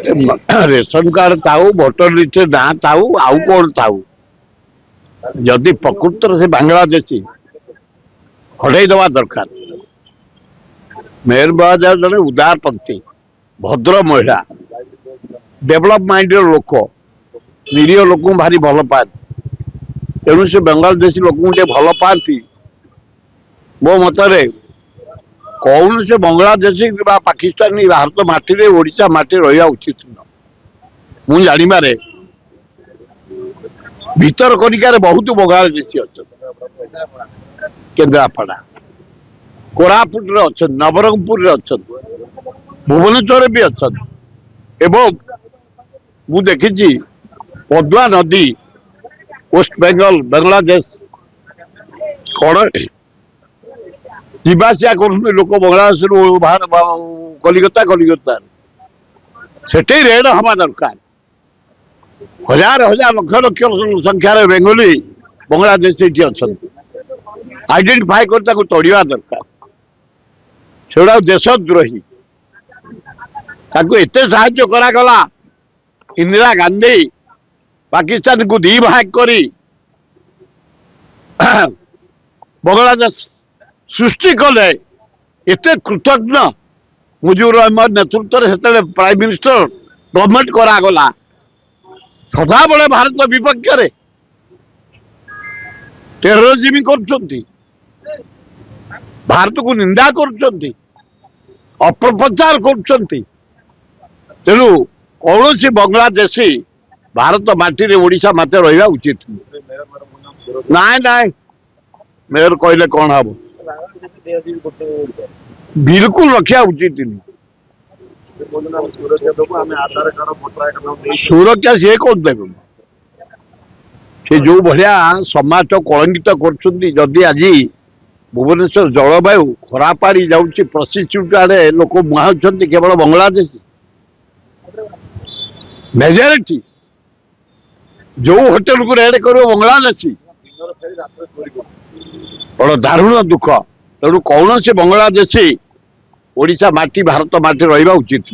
Ration card थाऊ voter list ना थाऊ आउ कौन थाऊ जदि प्रकृत से बांग्लादेशी हटई दवा दरकार। मेयर बहादुर जड़े उदारपंथी भद्र महिला डेभलप माइंड लोक निरीह लोक भारी भल पाती तेणु से बांग्लादेशी लोक भल पाती मो मतरे कौन से बांग्लादेशी पाकिस्तानी भारत माटी ओडिशा माटी रहा उचित मुझे जानवे भीतर कनिकार बहुत बांग्लादेशी अच्छा केन्द्रापड़ा कोरापुट अच्छा नवरंगपुर अच्छा भुवनेश्वर भी अच्छा एवं मु देखी पद्मा नदी वेस्ट बेंगल बांग्लादेश कौन जीवासिया कर लोक बांग्लादेश बाहर कलिकता कलिकता से रेड हवा दरकार। हजार हजार लक्ष लक्ष संख्यार बेंगली बांग्लादेश अच्छा आइडेंटिफाई कर तोड़ा दरकार से देशद्रोही एत साहाय्य करागला इंदिरा गांधी पाकिस्तान को दी भाग करी बांग्लादेश सृष्टि कले एत कृतज्ञ मुजिबुर रहमान नेतृत्व से प्राइम मिनिस्टर गवर्नमेंट करागला सदा बेले भारत विपक्ष टेररिज्म कर भारत को निंदा कर अपप्रचार कर तेणु कौन सी बांग्लादेशी भारत माटी ओडिशा माते रहा उचित नाई नाई मेयर कहले कौन हम बिल्कुल रखा उचित नहीं सुरक्षा सी कौन देवे से जो भाया समाज कलंकित कर आज भुवनेश्वर जलवायु खराब आड़ी जाऊँगी प्रसिच्यूट आड़े लोक मुहां केवल बांग्लादेशी मेजोरिटी जो होटेल को रेड कर बांग्लादेशी बड़ दारुण दुख तेणु कौन से बांग्लादेशी ओडिशा माटी भारत माटी रहा उचित।